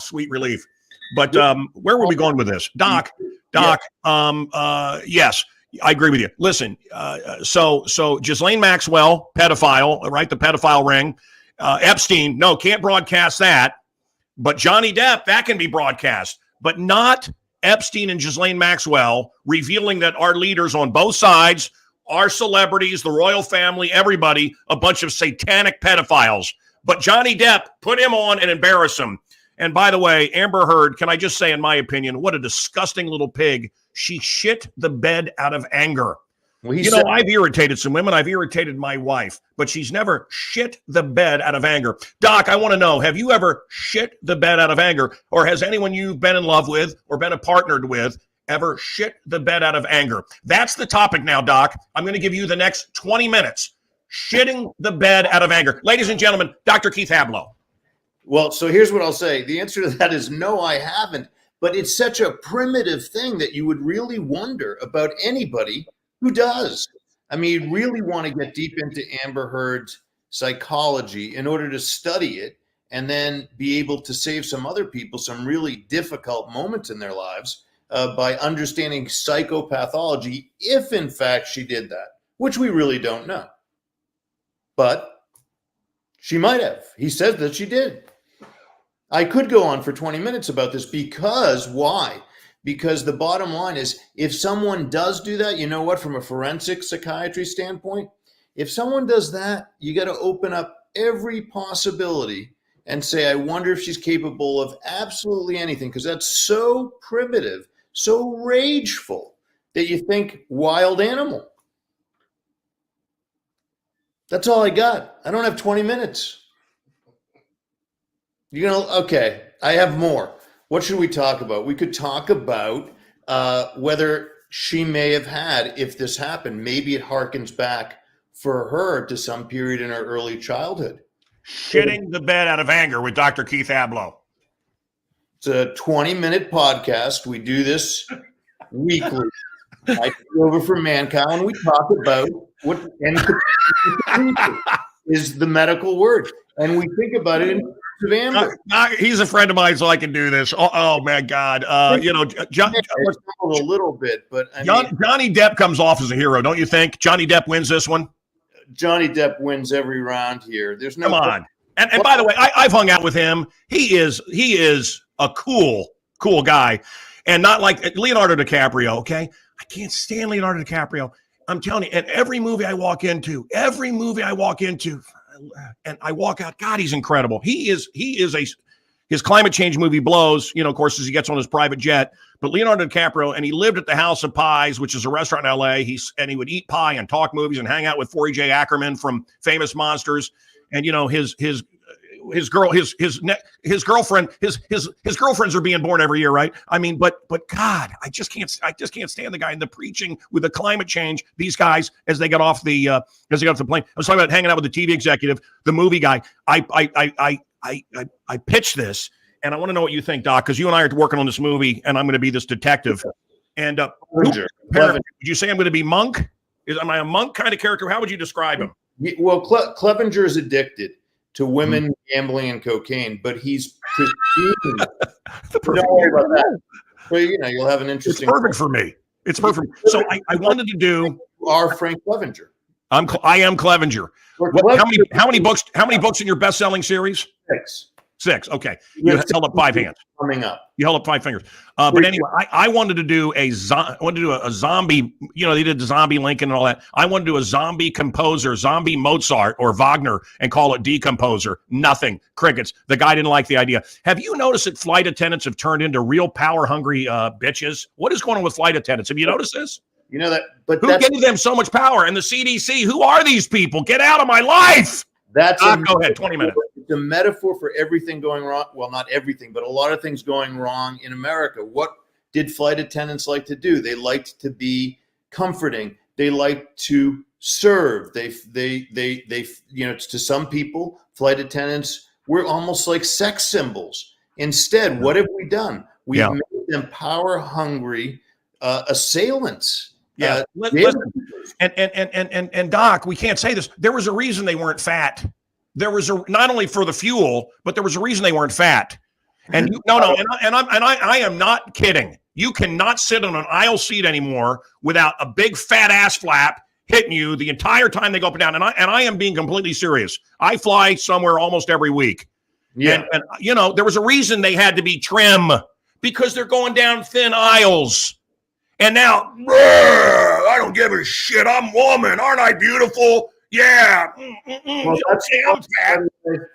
sweet relief. But where were we going with this, Doc? Yes, I agree with you. Listen, so Ghislaine Maxwell, pedophile, right? The pedophile ring. Epstein, no, can't broadcast that. But Johnny Depp, that can be broadcast, but not Epstein and Ghislaine Maxwell revealing that our leaders on both sides, our celebrities, the royal family, everybody, a bunch of satanic pedophiles. But Johnny Depp, put him on and embarrass him. And by the way, Amber Heard, can I just say, in my opinion, what a disgusting little pig. She shit the bed out of anger. Well, he You said, know, I've irritated some women. I've irritated my wife, but she's never shit the bed out of anger. Doc, I want to know, have you ever shit the bed out of anger? Or has anyone you've been in love with or been partnered with ever shit the bed out of anger? That's the topic now, Doc. I'm going to give you the next 20 minutes. Shitting the bed out of anger. Ladies and gentlemen, Dr. Keith Hablow. well, so here's what I'll say. The answer to that is no, I haven't. But it's such a primitive thing that you would really wonder about anybody who does. I mean, you really want to get deep into Amber Heard's psychology in order to study it and then be able to save some other people some really difficult moments in their lives by understanding psychopathology, if in fact she did that, which we really don't know. But she might have. He said that she did. I could go on for 20 minutes about this because why? Because the bottom line is if someone does do that, you know what, from a forensic psychiatry standpoint, if someone does that, you got to open up every possibility and say, I wonder if she's capable of absolutely anything, because that's so primitive, so rageful that you think wild animal. That's all I got. I don't have 20 minutes. Okay, I have more. What should we talk about? We could talk about whether she may have had, if this happened, maybe it harkens back for her to some period in her early childhood. Shitting the bed out of anger with Dr. Keith Hablow. It's a 20-minute podcast. We do this weekly. I take over for Mancow and we talk about what is the medical word. And we think about it in terms of Amber. He's a friend of mine, so I can do this. Oh my God. John, a little bit, but Johnny Depp comes off as a hero, don't you think? Johnny Depp wins this one? Johnny Depp wins every round here. There's no. Come on. And by the way, I've hung out with him. He is a cool guy. And not like Leonardo DiCaprio, okay? I can't stand Leonardo DiCaprio. I'm telling you, and every movie I walk into, and I walk out, God, he's incredible. His climate change movie blows, of course, as he gets on his private jet. But Leonardo DiCaprio, and he lived at the House of Pies, which is a restaurant in LA. He would eat pie and talk movies and hang out with Forey J. Ackerman from Famous Monsters. And his girlfriends are being born every year, right? I mean, but God, I just can't stand the guy and the preaching with the climate change. These guys, as they got off the plane, I was talking about hanging out with the TV executive, the movie guy. I pitched this, and I want to know what you think, Doc, because you and I are working on this movie, and I'm going to be this detective. And would you say I'm going to be Monk? Am I a Monk kind of character? How would you describe him? Well, Clevenger is addicted to women, gambling, and cocaine, but he's pristine. Don't worry about that. Well, you'll have an interesting. It's perfect for me. It's perfect. So I wanted to do. Our Frank Clevenger. I am Clevenger. How many books in your best-selling series? 6. Okay. You held up 5 hands. Coming up. You held up 5 fingers. But anyway, I wanted to do a zombie. They did the zombie Lincoln and all that. I wanted to do a zombie composer, zombie Mozart or Wagner, and call it Decomposer. Nothing. Crickets. The guy didn't like the idea. Have you noticed that flight attendants have turned into real power-hungry bitches? What is going on with flight attendants? Have you noticed this? But who gave them so much power? And the CDC, who are these people? Get out of my life. Go ahead, 20 minutes. It's a metaphor for everything going wrong. Well, not everything, but a lot of things going wrong in America. What did flight attendants like to do? They liked to be comforting. They liked to serve. They to some people, flight attendants were almost like sex symbols. Instead, what have we done? We've made them power-hungry assailants. Yeah, listen, and Doc, we can't say this. There was a reason they weren't fat. There was not only for the fuel, but there was a reason they weren't fat. And I am not kidding. You cannot sit on an aisle seat anymore without a big fat ass flap hitting you the entire time they go up and down. And I am being completely serious. I fly somewhere almost every week. Yeah, and there was a reason they had to be trim, because they're going down thin aisles. And now, I don't give a shit. I'm woman. Aren't I beautiful? Yeah. Well, I'm fat.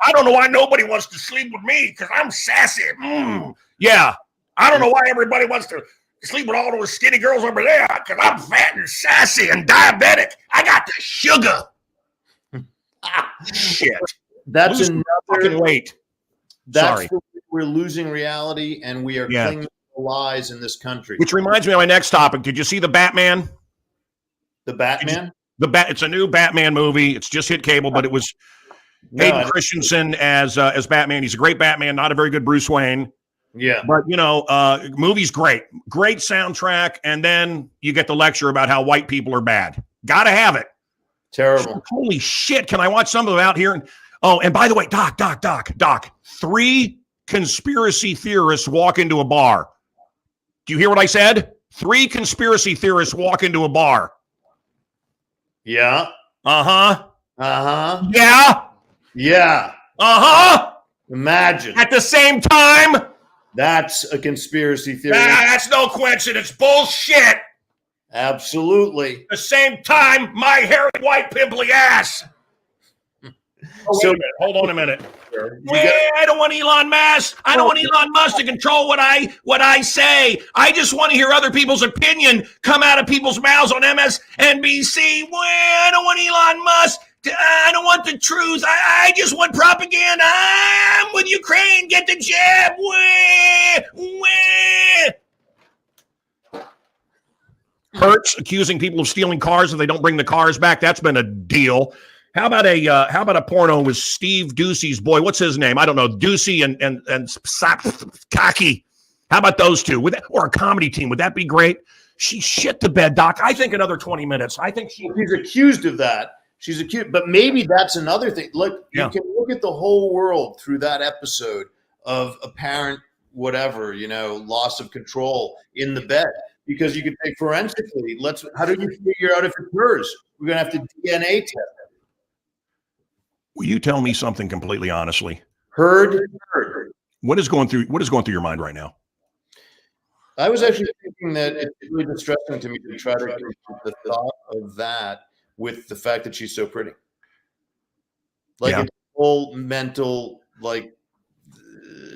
I don't know why nobody wants to sleep with me, because I'm sassy. Yeah. I don't know why everybody wants to sleep with all those skinny girls over there because I'm fat and sassy and diabetic. I got the sugar. Shit. That's Losing fucking another weight. That's Sorry. where we're losing reality, and we are clinging to lies in this country. Which reminds me of my next topic. Did you see the Batman? The Batman? It's a new Batman movie. It's just hit cable, but it was Hayden Christensen as Batman. He's a great Batman, not a very good Bruce Wayne. Yeah. But, movie's great. Great soundtrack. And then you get the lecture about how white people are bad. Gotta have it. Terrible. Holy shit. Can I watch some of them out here? And by the way, Doc, 3 conspiracy theorists walk into a bar. Do you hear what I said? 3 conspiracy theorists walk into a bar. Yeah. Uh-huh. Uh-huh. Yeah. Yeah. Uh-huh. Imagine. At the same time. That's a conspiracy theory. That's no coincidence. Bullshit. Absolutely. The same time, my hairy white pimply ass. Hold on a minute. I don't want Elon Musk. I don't want Elon Musk to control what I say. I just want to hear other people's opinion come out of people's mouths on MSNBC. I don't want Elon Musk. I don't want the truth. I just want propaganda. I'm with Ukraine. Get the jab. Hertz accusing people of stealing cars if they don't bring the cars back. That's been a deal. How about a porno with Steve Ducey's boy? What's his name? I don't know. Ducey and Kaki. How about those two? Or a comedy team? Would that be great? She shit the bed, Doc. I think another 20 minutes. I think she's accused of that. She's accused, but maybe that's another thing. Look, you can look at the whole world through that episode of apparent loss of control in the bed. Because you could say forensically, how do you figure out if it's hers? We're gonna have to DNA test it. Will you tell me something completely honestly? Heard. What is going through your mind right now? I was actually thinking that it's really distressing to me to try to connect the thought of that with the fact that she's so pretty. It's a whole mental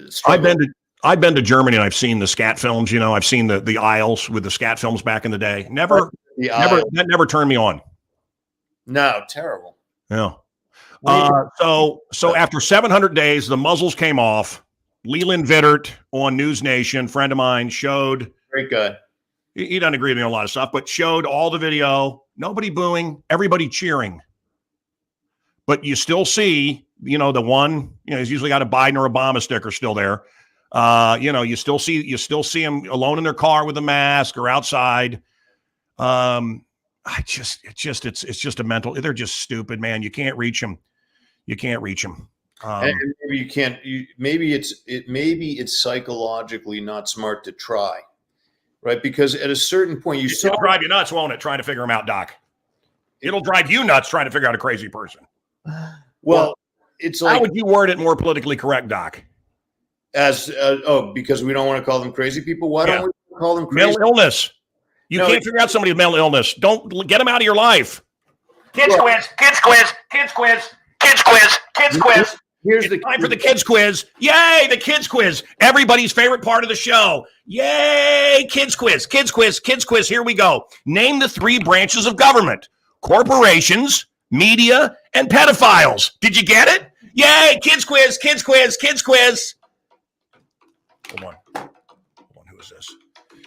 struggle. I've been to Germany and I've seen the scat films. I've seen the aisles with the scat films back in the day. That never turned me on. No, terrible. Yeah. So after 700 days, the muzzles came off. Leland Vittert on News Nation, friend of mine, showed. Great guy. He doesn't agree with me on a lot of stuff, but showed all the video. Nobody booing, everybody cheering. But you still see, the one, he's usually got a Biden or Obama sticker still there. You still see them alone in their car with a mask or outside. It's just a mental. They're just stupid, man. You can't reach them. And maybe you can't. Maybe it's psychologically not smart to try, right? Because at a certain point, it'll drive you nuts, won't it? Trying to figure them out, Doc. It'll drive you nuts trying to figure out a crazy person. Well, it's like, how would you word it more politically correct, Doc? Because we don't want to call them crazy people. Why don't we call them crazy? Mental illness. You can't figure out somebody with mental illness. Don't get them out of your life. Kids quiz. Here's the time for the kids quiz. Yay, the kids quiz. Everybody's favorite part of the show. Yay, kids quiz. Here we go. Name the 3 branches of government: corporations, media, and pedophiles. Did you get it? Yay, kids quiz. Hold on. Who is this?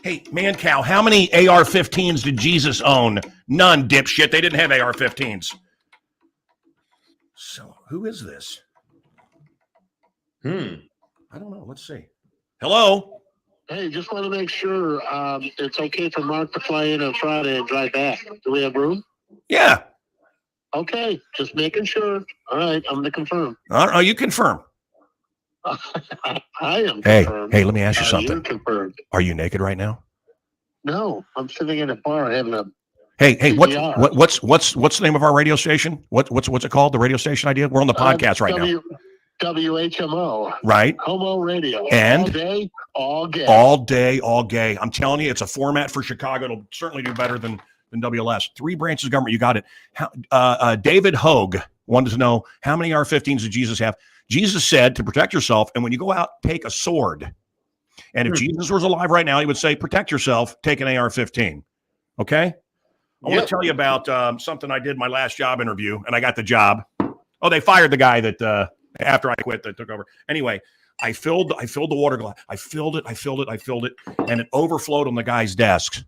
Hey, Mancow, how many AR-15s did Jesus own? None, dipshit. They didn't have AR-15s. So, who is this? I don't know. Let's see. Hello? Hey, just want to make sure it's okay for Mark to fly in on Friday and drive back. Do we have room? Yeah. Okay, just making sure. All right, I'm going to confirm. You confirm. I am confirmed. Hey, let me ask you something. You're confirmed. Are you naked right now? No, I'm sitting in a bar having a. Hey, what's the name of our radio station? What's it called? The radio station idea? We're on the podcast right now. WHMO. Right. Homo Radio. And all day, all gay. All day, all gay. I'm telling you, it's a format for Chicago. It'll certainly do better than WLS. 3 branches of government. You got it. David Hogue wanted to know, how many AR-15s did Jesus have? Jesus said to protect yourself, and when you go out, take a sword. And if Jesus was alive right now, he would say, protect yourself, take an AR-15. Okay? I want to tell you about something I did my last job interview, and I got the job. Oh, they fired the guy that after I quit that took over. Anyway, I filled the water glass. I filled it, and it overflowed on the guy's desk.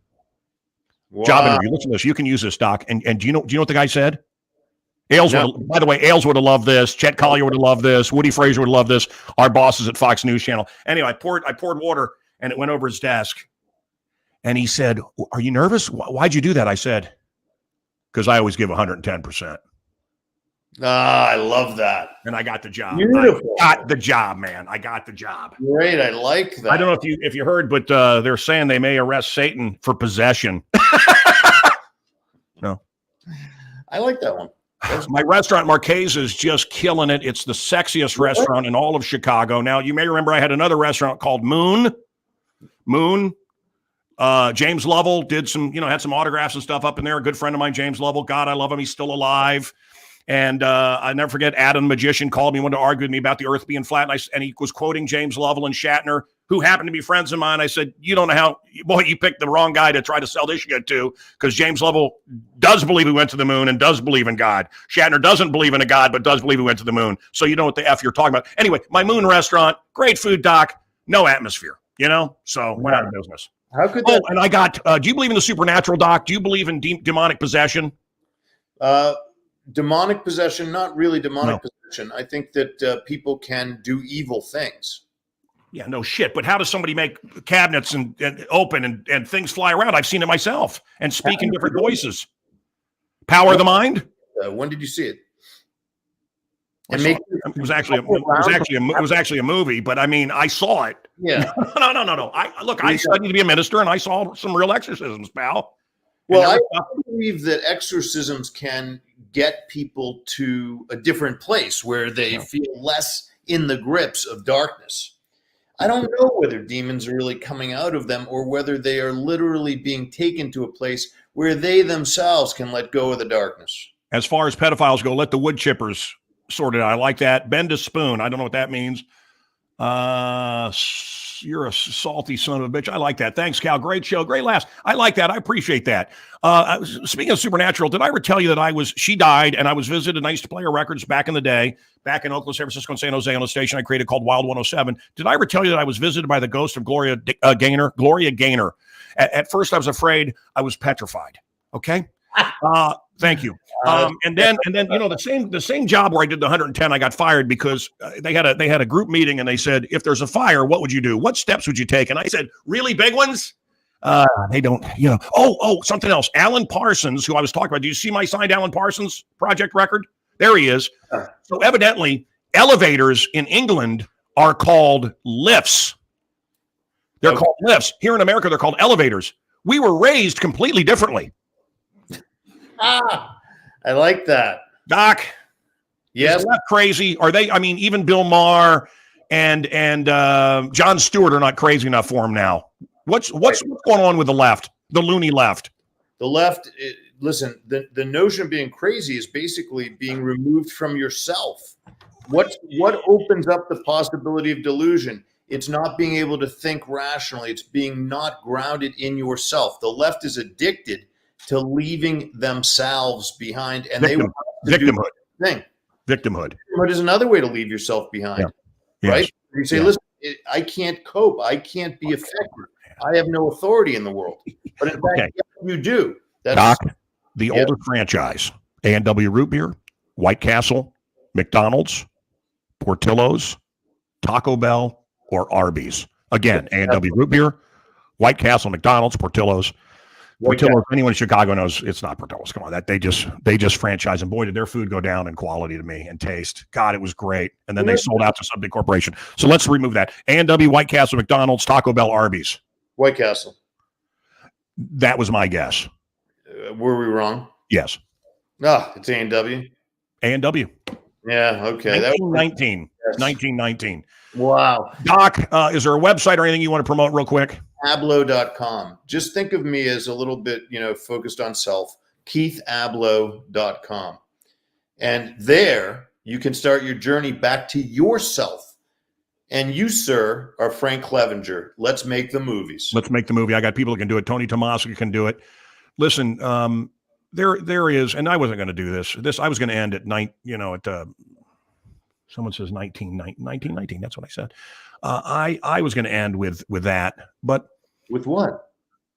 Wow. Job interview. Listen to this. You can use this, Doc. And do you know what the guy said? By the way, Ailes would have loved this. Chet Collier would have loved this. Woody Frazier would have loved this. Our bosses at Fox News Channel. Anyway, I poured water, and it went over his desk. And he said, "Are you nervous? Why'd you do that?" I said, "Because I always give 110%." I love that. And I got the job. Beautiful. I got the job, man. I got the job. Great. I like that. I don't know if you heard, but they're saying they may arrest Satan for possession. No. I like that one. My restaurant, Marquez, is just killing it. It's the sexiest restaurant in all of Chicago. Now, you may remember I had another restaurant called Moon. James Lovell did some, had some autographs and stuff up in there. A good friend of mine, James Lovell. God, I love him. He's still alive. And I never forget, Adam the Magician called me, wanted to argue with me about the earth being flat. And he was quoting James Lovell and Shatner, who happened to be friends of mine. I said, you don't know how, boy, you picked the wrong guy to try to sell this shit to, because James Lovell does believe he went to the moon and does believe in God. Shatner doesn't believe in a God, but does believe he went to the moon. So you know what the F you're talking about. Anyway, my Moon restaurant, great food, Doc, no atmosphere, so we're out of business. How could that? Oh, and I got, do you believe in the supernatural, Doc? Do you believe in demonic possession? Demonic possession, not really demonic possession. I think that people can do evil things. Yeah, no shit. But how does somebody make cabinets and open and things fly around? I've seen it myself and speak in different voices. Power of the mind. When did you see it? It was actually a movie, but I mean, I saw it. Yeah. No. I studied to be a minister, and I saw some real exorcisms, pal. Well, I believe that exorcisms can get people to a different place where they feel less in the grips of darkness. I don't know whether demons are really coming out of them or whether they are literally being taken to a place where they themselves can let go of the darkness. As far as pedophiles go, let the wood chippers sort it out. I like that. Bend a spoon. I don't know what that means. You're a salty son of a bitch. I like that. Thanks, Cal. Great show. Great laughs. I like that. I appreciate that. Speaking of supernatural, did I ever tell you that she died and I was visited and I used to play her records back in the day, back in Oakland, San Francisco, and San Jose on a station I created called Wild 107. Did I ever tell you that I was visited by the ghost of Gloria Gaynor? At first I was afraid. I was petrified. Okay. Thank you. And then the same job where I did the 110, I got fired because they had a group meeting and they said, if there's a fire, what would you do? What steps would you take? And I said, really big ones? They don't, something else. Alan Parsons, who I was talking about. Do you see my signed Alan Parsons project record? There he is. So evidently elevators in England are called lifts. They're called lifts. Here in America, they're called elevators. We were raised completely differently. I like that. Doc. Yes. Is that crazy? Are they, even Bill Maher and Jon Stewart are not crazy enough for him now. What's going on with the left, the loony left? The left, listen, the notion of being crazy is basically being removed from yourself. What opens up the possibility of delusion? It's not being able to think rationally. It's being not grounded in yourself. The left is addicted to leaving themselves behind, and they want to do the thing. Victimhood. Victimhood is another way to leave yourself behind, right? Yes. You say, listen, I can't cope. I can't be effective. I have no authority in the world. But in fact, you do. Doc, the older franchise, A&W Root Beer, White Castle, McDonald's, Portillo's, Taco Bell, or Arby's. Again, A&W Root Beer, White Castle, McDonald's, Portillo's. Portillo's, anyone in Chicago knows it's not Portillo's. Come on, that they just franchise, and boy, did their food go down in quality to me and taste. God, it was great. And then they sold out to some big corporation. So let's remove that. A&W, White Castle, McDonald's, Taco Bell, Arby's. White Castle. That was my guess. Were we wrong? Yes. It's A&W. A&W. Yeah. Okay. 1919. Wow. Doc, is there a website or anything you want to promote real quick? Abloh.com. Just think of me as a little bit, focused on self. KeithAbloh.com. And there you can start your journey back to yourself And you, sir, are Frank Clevenger. Let's make the movies. Let's make the movie. I got people who can do it. Tony Tomasic can do it. Listen, there is, and I wasn't going to do this. I was going to end at night, someone says 1919. That's what I said. I was going to end with that, but with what?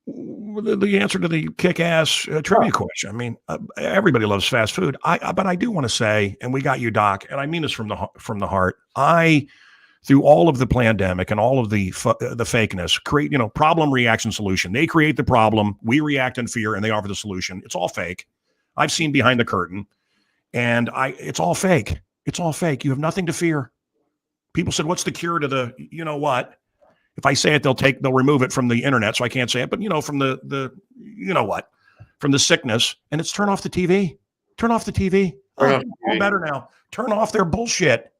The answer to the kick-ass trivia question. I mean, everybody loves fast food. But I do want to say, and we got you, Doc, and I mean this from the heart. Through all of the pandemic and all of the fakeness, create, problem, reaction, solution. They create the problem, we react in fear, and they offer the solution. It's all fake. I've seen behind the curtain, and it's all fake. It's all fake. You have nothing to fear. People said, "What's the cure to the?" You know what? If I say it, they'll remove it from the internet, so I can't say it. But from the from the sickness, and it's turn off the TV. Turn off the TV. All better now. Turn off their bullshit.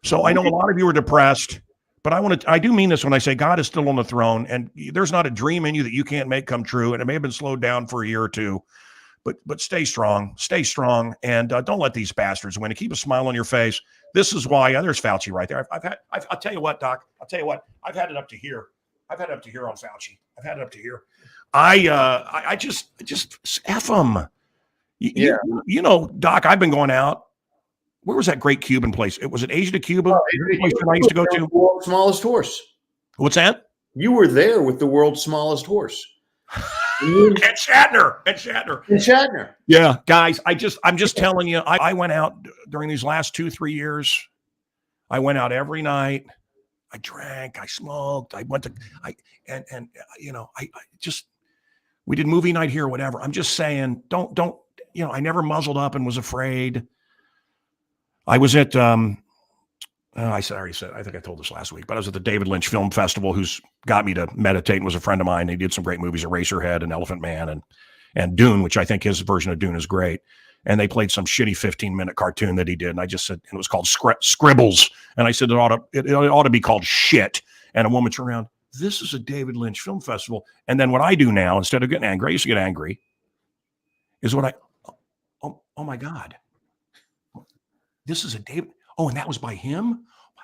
So I know a lot of you are depressed, but I do mean this when I say God is still on the throne, and there's not a dream in you that you can't make come true. And it may have been slowed down for a year or two, but stay strong, and don't let these bastards win. And keep a smile on your face. This is why there's Fauci right there. I'll tell you what, Doc. I'll tell you what. I've had it up to here. I've had it up to here on Fauci. I've had it up to here. I just F them. Doc. I've been going out. Where was that great Cuban place? Was it Asia to Cuba? Place I used to go to. World's smallest horse. What's that? You were there with the world's smallest horse. And Shatner. Yeah, guys, I'm just telling you, I went out during these last 2-3 years. I went out every night. I drank, I smoked, we did movie night here or whatever. I'm just saying, don't, I never muzzled up and was afraid. I was at, I already said, I think I told this last week, but I was at the David Lynch Film Festival, who's got me to meditate and was a friend of mine. He did some great movies, Eraserhead and Elephant Man and Dune, which I think his version of Dune is great. And they played some shitty 15-minute cartoon that he did. And I just said, and it was called Scribbles. And I said, it ought to be called shit. And a woman turned around, this is a David Lynch Film Festival. And then what I do now, instead of getting angry, I used to get angry, is oh my God. This is a David. Oh, and that was by him? Oh my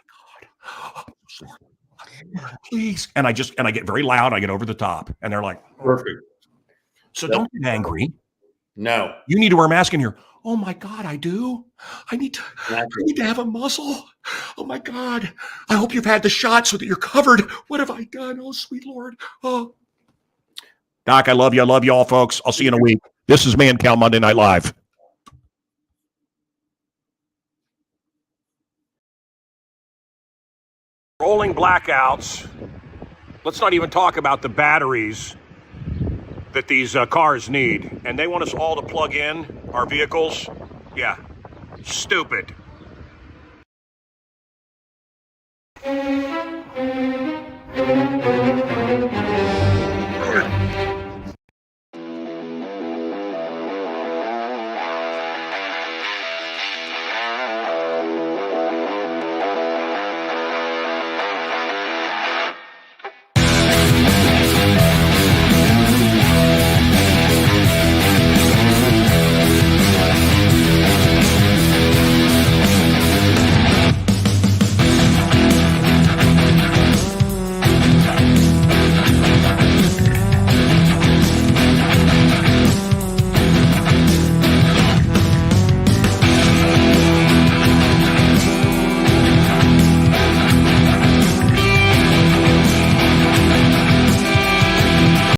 God. Please. And I get very loud. I get over the top. And they're like, perfect. So don't get angry. No. You need to wear a mask in here. Oh my God, I do. I need to have a muzzle. Oh my God. I hope you've had the shot so that you're covered. What have I done? Oh, sweet Lord. Oh. Doc, I love you. I love you all, folks. I'll see you in a week. This is Mancow Monday Night Live. Rolling blackouts. Let's not even talk about the batteries that these cars need. And they want us all to plug in our vehicles. Yeah. Stupid.